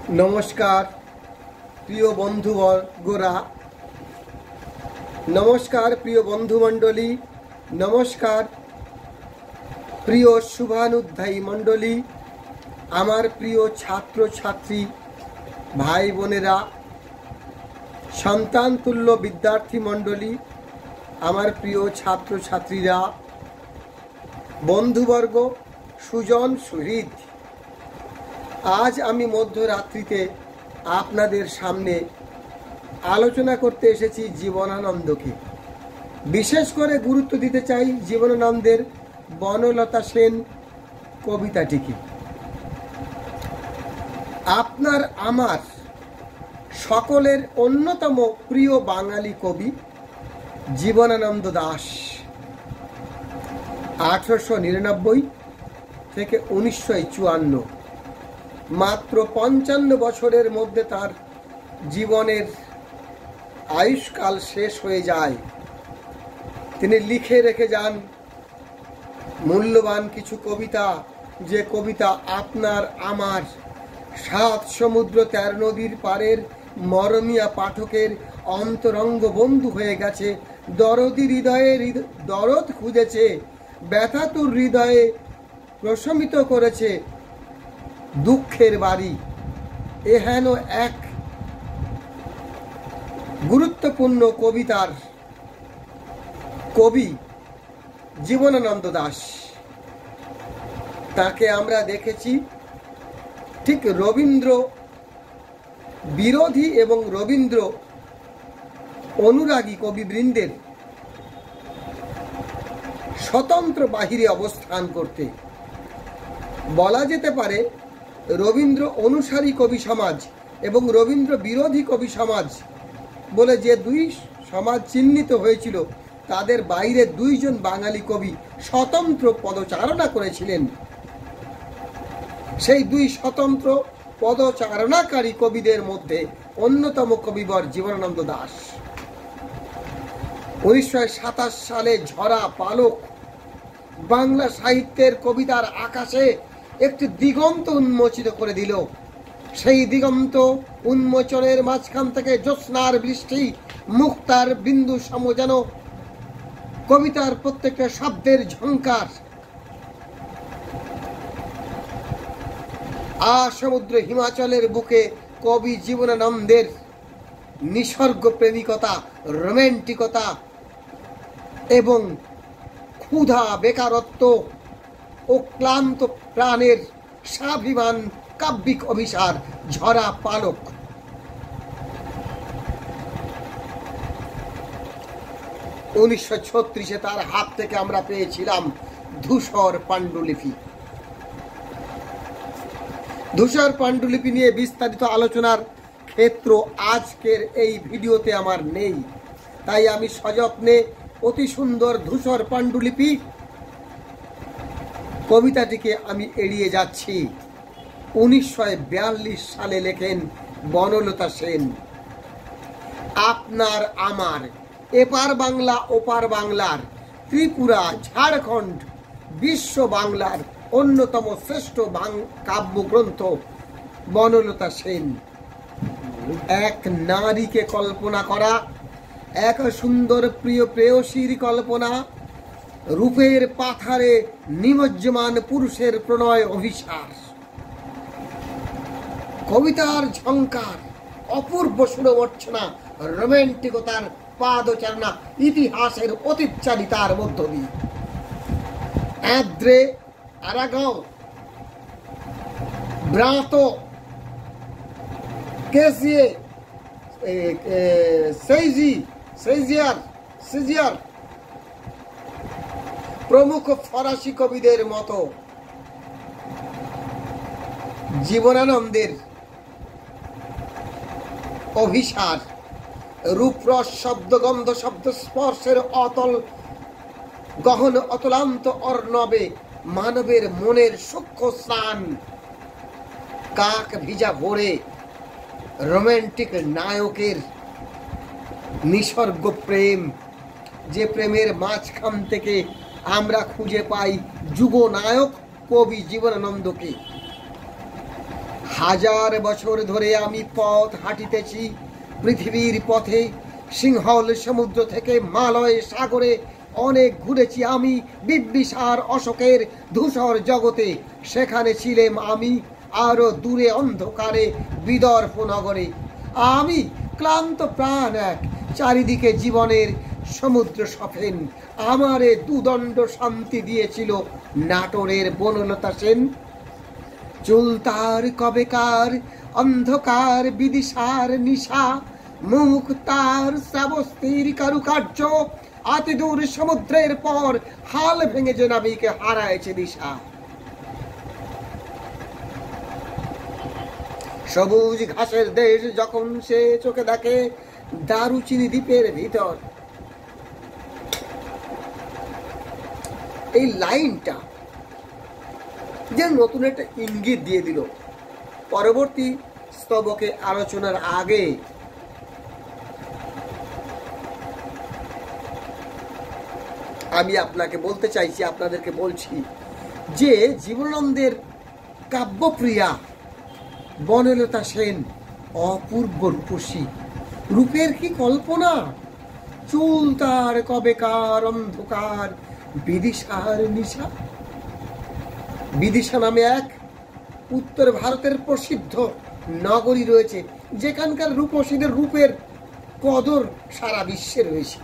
नमस्कार प्रिय बंधुबर्गरा, नमस्कार प्रिय बंधुमंडली, नमस्कार प्रिय शुभानुध्यायी मंडली, आमार प्रिय छात्र छात्री भाई बोनेरा, सन्तान तुल्य विद्यार्थी मंडली, आमार प्रिय छात्र छात्रीरा, बंधुवर्ग, सुजन सुहृद। आज आमी मध्यरात्रिते आपनादेर सामने आलोचना करते एसेछि जीवनानंदके। विशेष करे गुरुत्व दिते चाই जीवनानंदेर বনলতা সেন কবিতাটিকে। আপনার আমার সকলের অন্যতম প্রিয় বাঙালি কবি জীবনানন্দ দাশ 1899 থেকে 1954, মাত্র 55 বছরের মধ্যে তার জীবনের আয়ুষ্কাল শেষ হয়ে যায়। তিনি লিখে রেখে যান মূল্যবান কিছু কবিতা, যে কবিতা আপনার আমার 7 সমুদ্র 13 নদীর পারের মরমিয়া পাঠকের অন্তরঙ্গ বন্ধু হয়ে গেছে। দরদি হৃদয়ে দরদ খুঁজেছে, ব্যথাতুর হৃদয়ে প্রশমিত করেছে দুঃখের বাড়ি। এ হেন এক গুরুত্বপূর্ণ কবিতার কবি জীবনানন্দ দাশ। তাকে আমরা দেখেছি ঠিক রবীন্দ্র বিরোধী এবং রবীন্দ্র অনুরাগী কবিবৃন্দের স্বতন্ত্র বাহিরে অবস্থান করতে। বলা যেতে পারে রবীন্দ্র অনুসারী কবি সমাজ এবং রবীন্দ্র বিরোধী কবি সমাজ বলে যে দুই সমাজ চিহ্নিত হয়েছিল, তাদের বাইরে দুইজন বাঙালি কবি স্বতন্ত্র পদচারণা করেছিলেন। সেই দুই স্বতন্ত্র পদচারণাকারী কবিদের মধ্যে অন্যতম কবিবর জীবনানন্দ দাশ। 1927 সালে ঝরা পালক বাংলা সাহিত্যের কবিতার আকাশে একটি দিগন্ত উন্মোচিত করে দিল। সেই দিগন্ত উন্মোচনের মাঝখান থেকে জ্যোৎস্নার বৃষ্টি মুক্তার বিন্দু সম যেন কবিতার প্রত্যেকটা শব্দের ঝংকার। সমুদ্র হিমাচলের বুকে কবি জীবনানন্দের নিসর্গ প্রেমিকতা, রোম্যান্টিকতা এবং ক্ষুধা, বেকারত্ব ও ক্লান্ত প্রাণের স্বাভিমান কাব্যিক অভিসার ঝরা পালক। 1936-এ তার হাত থেকে আমরা পেয়েছিলাম ধূসর পাণ্ডুলিপি। ধূসর পাণ্ডুলিপি নিয়ে বিস্তারিত আলোচনার ক্ষেত্র আজকের এই ভিডিওতে আমার নেই, তাই আমি সযত্নে অতি সুন্দর ধূসর পাণ্ডুলিপি কবিতাটিকে আমি এড়িয়ে যাচ্ছি। 1942 সালে লেখেন বনলতা সেন, আপনার আমার এপার বাংলা ওপার বাংলার, ত্রিপুরা, ঝাড়খণ্ড, বিশ্ব বাংলার অন্যতম শ্রেষ্ঠ কাব্যগ্রন্থ বনলতা সেন। এক নারীকে কল্পনা করা, এক সুন্দর প্রিয় প্রেয়সীর কল্পনা, রূপের পাথারে নিমজ্জমান পুরুষের প্রণয় অভিসার। কবিতার ঝংকার, অপূর্ব সুরবর্চনা, রোম্যান্টিকতার পাদচারণা ইতিহাসের অতীতচারিতার মধ্য দিয়ে। আদ্রে আরাগাও ব্রাত কেসিয়ে সেইজিয়ার প্রমুখ ফরাসি কবিদের মতো জীবনানন্দের অভিসার, রূপরস, শব্দগন্ধ, শব্দ স্পর্শের অতল গহন অতলান্ত অর্ণবে মানবের মনের সূক্ষ্ম স্নান। কাক ভিজা ভোরে রোম্যান্টিক নায়কের নিসর্গ প্রেম, যে প্রেমের মাঝখান থেকে আমরা খুঁজে পাই যুগ নায়ক কবি জীবনানন্দকে। হাজার বছর ধরে আমি পথ হাঁটিতেছি পৃথিবীর পথে, সিংহল সমুদ্র থেকে মালয় সাগরে অনেক ঘুরেছি আমি বিম্বিসার অশোকের ধূসর জগতে, সেখানে ছিলাম আমি আরো দূরে অন্ধকারে বিদর্ভ নগরে। আমি ক্লান্ত প্রাণ এক, চারিদিকে জীবনের সমুদ্র সফেন, আমারে দুদণ্ড শান্তি দিয়েছিল নাটোরের বনলতা সেন। চুল তার কবেকার অন্ধকার বিদিশার নিশা, মুখ তার শ্রাবস্তির কারুকার্য, অতি দূর সমুদ্রের পর হাল ভেঙে যে নাবিকে হারাইছে দিশা। সবুজ ঘাসের দেশ যখন সে চোখে দেখে দারুচিনি দ্বীপের ভিতর। এই লাইনটা যে নতুন একটা ইঙ্গিত দিয়ে দিল পরবর্তী স্তবকে আলোচনার আগে। আমি আপনাকে বলতে চাইছি, আপনাদেরকে বলছি যে জীবনানন্দের কাব্যপ্রিয়া বনলতা সেন অপূর্ব রূপসী, রূপের কি কল্পনা। চুল তার কবেকার অন্ধকার বিদিশার নিশা। বিদিশা নামে এক উত্তর ভারতের প্রসিদ্ধ নগরী রয়েছে, যেখানকার রূপসীদের রূপের কদর সারা বিশ্বে রয়েছে।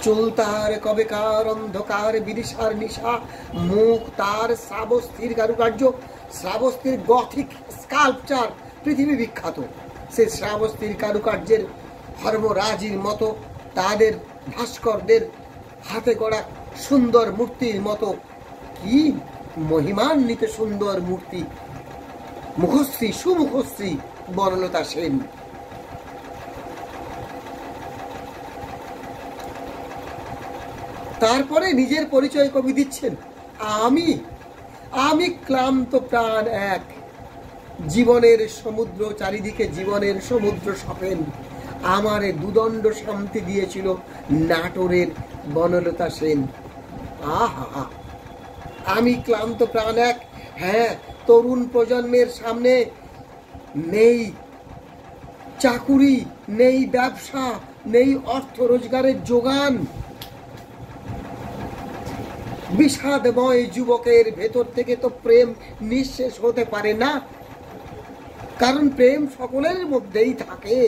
চুল তার কবেকার অন্ধকার বিদিশার নিশা, মুখ তার শ্রাবস্তির কারুকার্য। শ্রাবস্তির গথিক স্কাল্পচার পৃথিবী বিখ্যাত। সেই শ্রাবস্তির কারুকার্যের ধর্মরাজির মতো, তাদের ভাস্করদের হাতে গড়া সুন্দর মূর্তির মতো, কি মহিমান্বিত সুন্দর মূর্তি, মুখশ্রী সুমুখশ্রী বনলতা সেন। তারপরে নিজের পরিচয় কবি দিচ্ছেন, আমি ক্লান্ত প্রাণ এক, জীবনের সমুদ্র, চারিদিকে জীবনের সমুদ্র সফেন, আমারে দুদণ্ড শান্তি দিয়েছিল নাটোরের বনলতা সেন। আহা, আমি ক্লান্ত প্রাণ এক। হ্যাঁ, তরুণ প্রজন্মের সামনে নেই চাকুরি, নেই ব্যবসা, নেই অর্থ রোজগারের যোগান। বিষাদময় যুবকের ভেতর থেকে তো প্রেম নিঃশেষ হতে পারে না, কারণ প্রেম সকলের মধ্যেই থাকে।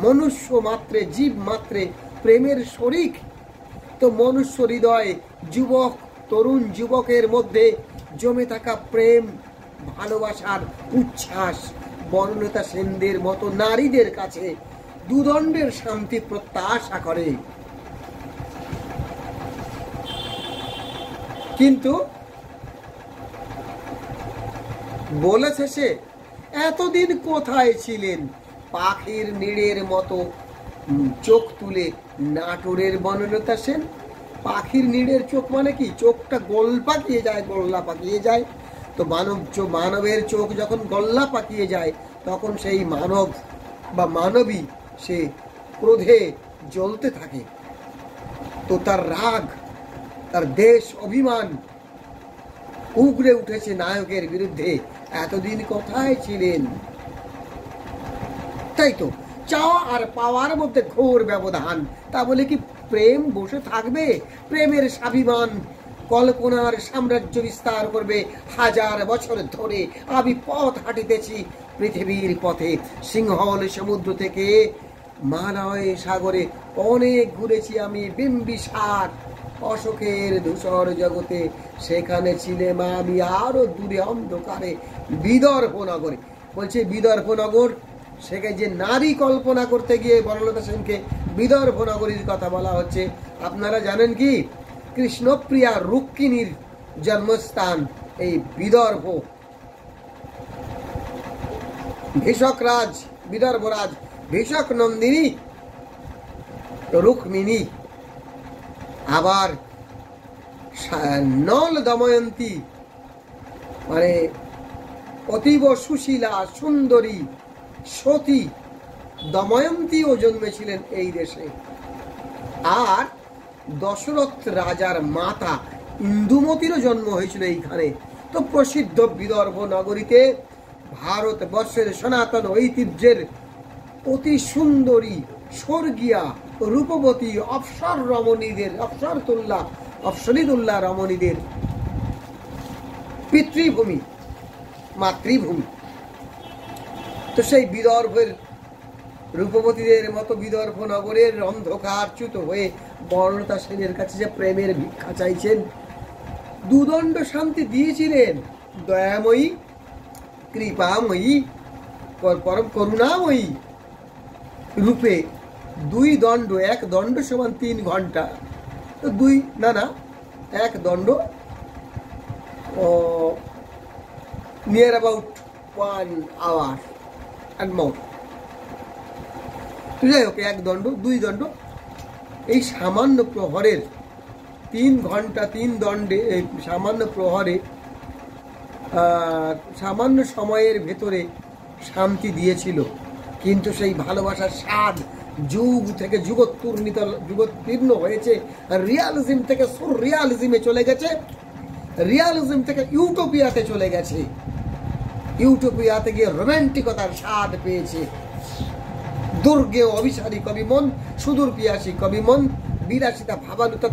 মনুষ্য মাত্রে, জীব মাত্রে প্রেমের শরিক। তো মনুষ্য হৃদয় যুবক, তরুণ যুবকের মধ্যে জমে থাকা প্রেম, ভালোবাসার উচ্ছ্বাস বনলতা সেনদের মতো নারীদের কাছে দুদণ্ডের শান্তি প্রত্যাশা করে। কিন্তু বলেছে সে, এতদিন কোথায় ছিলেন? পাখির নীড়ের মতো চোখ তুলে নাটোরের বনলতা সেন। পাখির নীড়ের চোখ মানে কি? চোখটা গোল পাকিয়ে যায়, গোল্লা পাকিয়ে যায়। তো মানবের চোখ যখন গোল্লা পাকিয়ে যায়, তখন সেই মানব বা মানবী সে ক্রোধে জ্বলতে থাকে। তো তার রাগ, তার দেশ অভিমান উগরে উঠেছে নায়কের বিরুদ্ধে। এতদিন কোথায় ছিলেন? তাই তো, চাওয়া আর পাওয়ার মধ্যে ঘোর ব্যবধান। তা বলে কি প্রেম বসে থাকবে? প্রেমের স্বাভিমান কল্পনার সাম্রাজ্য বিস্তার করবে হাজার বছর ধরে। আমি পথ হাঁটিতেছি পৃথিবীর পথে, সিংহল সমুদ্র থেকে মালয় সাগরে অনেক ঘুরেছি আমি বিম্বিসার অশোকের ধূসর জগতে, সেখানে ছিলাম আমি আরো দূরে অন্ধকারে বিদর্ভ নগরে। বলছে বিদর্ভ নগর, সেখানে যে নারী কল্পনা করতে গিয়ে বনলতা সেনকে বিদর্ভ নগরীর কথা বলা হচ্ছে। আপনারা জানেন কি, কৃষ্ণপ্রিয়া রুক্মিণীর জন্মস্থান এই বিদর্ভ। ভীষকরাজ, বিদর্ভরাজ ভীষক নন্দিনী রুক্মিণী, আবার নল দময়ন্তী মানে অতীব সুশীলা সুন্দরী সতী দময়ন্তীও জন্মেছিলেন এই দেশে। আর দশরথ রাজার মাতা ইন্দুমতিরও জন্ম হয়েছিল এইখানে। তো প্রসিদ্ধ বিদর্ভ নগরীতে ভারতবর্ষের সনাতন ঐতিহ্যের অতি সুন্দরী স্বর্গীয়া রূপবতী অপ্সরিদুল্লাহ রমণীদের পিতৃভূমি, মাতৃভূমি। তো সেই বিদর্ভের রূপবতীদের মতো বিদর্ভ নগরের অন্ধকারচ্যুত হয়ে বনলতা সেনের কাছে যে প্রেমের ভিক্ষা চাইছেন, দুদণ্ড শান্তি দিয়েছিলেন দয়াময়ী, কৃপাময়ী, পরম করুণাময়ী রূপে। 2 দণ্ড, 1 দণ্ড সমান 3 ঘন্টা, তো 1 দণ্ড near about 1 hour and more। যাই হোক, 1 দণ্ড 2 দণ্ড, এই সামান্য প্রহরের 3 ঘন্টা 3 দণ্ডে, সামান্য প্রহরে সামান্য সময়ের ভেতরে শান্তি দিয়েছিল। কিন্তু সেই ভালোবাসার স্বাদ যুগ থেকে যুগোত্তীর্ণ হয়েছে, রিয়ালিজম থেকে সুররিয়ালিজমে চলে গেছে, রিয়ালিজম থেকে ইউটোপিয়াতে চলে গেছে, ইউটোপিয়াতে গিয়ে রোম্যান্টিকতার স্বাদ পেয়েছে। দুর্গে অভিসারী কবি মন, সুদূর পিয়াসী কবি মন, বিলাসিতা ভাবানুত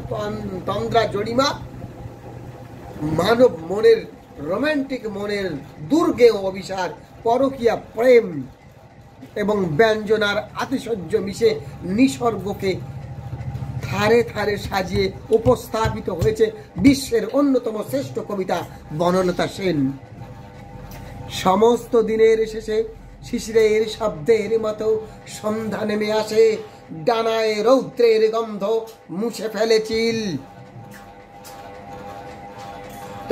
তন্দ্রা জড়িমা, মানব মনের রোম্যান্টিক মনের দুর্গে অভিসার, পরকীয়া প্রেম এবং ব্যঞ্জনার আতিশয্য মিশে নিসর্গকে থারে থারে সাজিয়ে উপস্থাপিত হয়েছে বিশ্বের অন্যতম শ্রেষ্ঠ কবিতা বনলতা সেন। সমস্ত দিনের শেষে শিশিরের শব্দের মতো সন্ধ্যা নেমে আসে, ডানায় রৌদ্রের গন্ধ মুছে ফেলে চিল।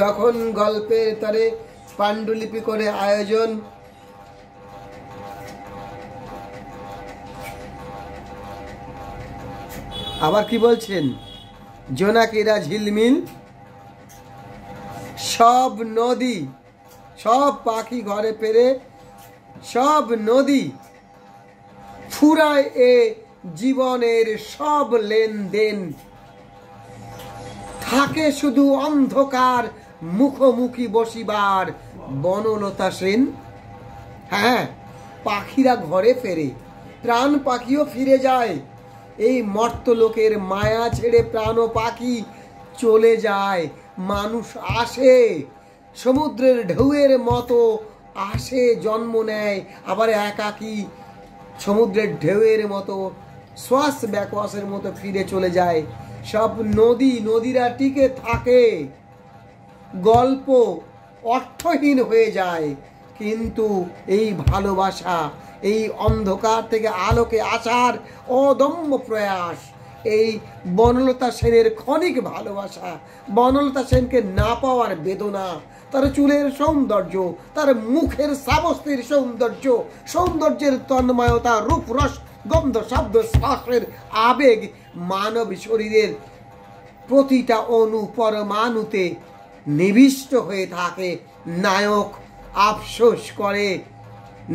তখন গল্পের তরে পাণ্ডুলিপি করে আয়োজন, আবার কি বলছেন, জোনাকিরা ঝিলমিল, সব নদী, সব পাখি ঘরে ফেরে, সব নদী ফুরায় এ জীবনের সব লেনদেন, থাকে শুধু অন্ধকার মুখোমুখি বসিবার বনলতা সেন। হ্যাঁ, পাখিরা ঘরে ফেরে, প্রাণ পাখিও ফিরে যায়। এই মর্তলোকের মায়া ছেড়ে প্রাণ পাখি চলে যায়, মানুষ আসে, সমুদ্রের ঢেউয়ের মতো আসে, জন্ম নেয়, আবার একাকী সমুদ্রের ঢেউয়ের মতো শ্বাস ব্যাকওয়াসের মতো ফিরে চলে যায়। সব নদীরা টিকে থাকে, গল্প অর্থহীন হয়ে যায়, কিন্তু এই ভালোবাসা, এই অন্ধকার থেকে আলোকে আসার অদম্য প্রয়াস, এই বনলতা সেনের ক্ষণিক ভালোবাসা, বনলতা সেনকে না পাওয়ার বেদনা, তার চুলের সৌন্দর্য, তার মুখের সাবস্তির সৌন্দর্য, সৌন্দর্যের তন্ময়তা, রূপ রস গন্ধ শব্দ শ্বাসের আবেগ মানব শরীরের প্রতিটা অণু পরমাণুতে নিবিষ্ট হয়ে থাকে। নায়ক আফসোস করে,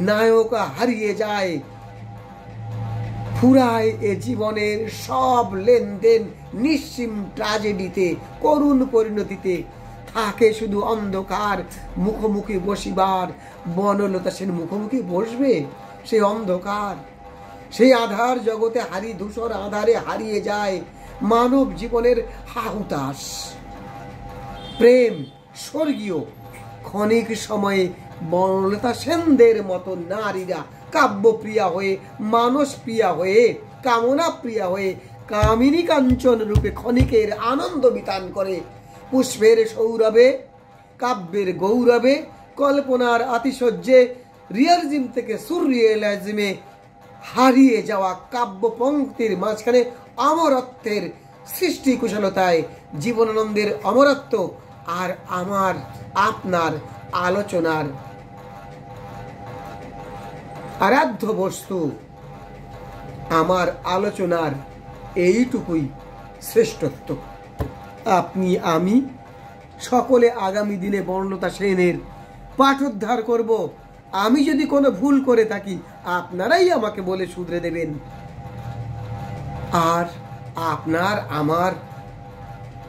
নায়ক হারিয়ে যায়, ফুরায় এ জীবনের সব লেনদেন নিঃসীম ট্র্যাজেডিতে, করুণ পরিণতিতে, থাকে শুধু অন্ধকার মুখোমুখি বসিবার। বনলতা সেন মুখোমুখি বসবে সেই অন্ধকার, সেই আধার জগতে ধূসর আধারে হারিয়ে যায় মানব জীবনের হাহুতাস। প্রেম স্বর্গীয়, ক্ষণিক সময়ে বনলতা সেনদের মতো নারীরা কাব্যপ্রিয়া হয়ে, মানস প্রিয়া হয়ে, কামনা প্রিয়া হয়ে, কামিনী কাঞ্চন রূপে ক্ষণিকের আনন্দ বিতান করে। পুষ্পের সৌরভে, কাব্যের গৌরবে, কল্পনার আতিশয্যে, রিয়ালিজম থেকে সুররিয়ালিজমে হারিয়ে যাওয়া কাব্য পঙ্ক্তির মাঝখানে অমরত্বের সৃষ্টি কুশলতায় জীবনানন্দের অমরত্ব আর আমার আপনার আলোচনার আরাধ্য বস্তু, আমার আলোচনার এইটুকুই শ্রেষ্ঠত্ব। আপনি আমি সকলে আগামী দিনে বনলতা সেনের পাঠোদ্ধার করব। আমি যদি কোনো ভুল করে থাকি আপনারাই আমাকে বলে শুধরে দেবেন। আর আপনার আমার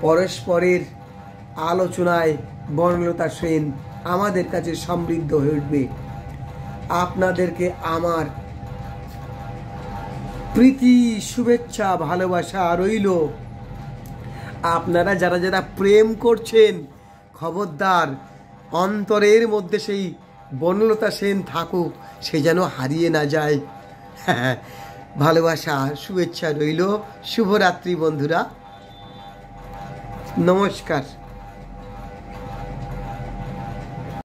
পরস্পরের আলোচনায় বনলতা সেন আমাদের কাছে সমৃদ্ধ হয়ে উঠবে। আপনাদেরকে আমার প্রীতি, শুভেচ্ছা, ভালোবাসা রইল। আপনারা যারা যারা প্রেম করছেন, খবরদার অন্তরের মধ্যে সেই বনলতা সেন থাকুক, সে যেন হারিয়ে না যায়। হ্যাঁ, ভালোবাসা শুভেচ্ছা রইল। শুভরাত্রি বন্ধুরা, নমস্কার।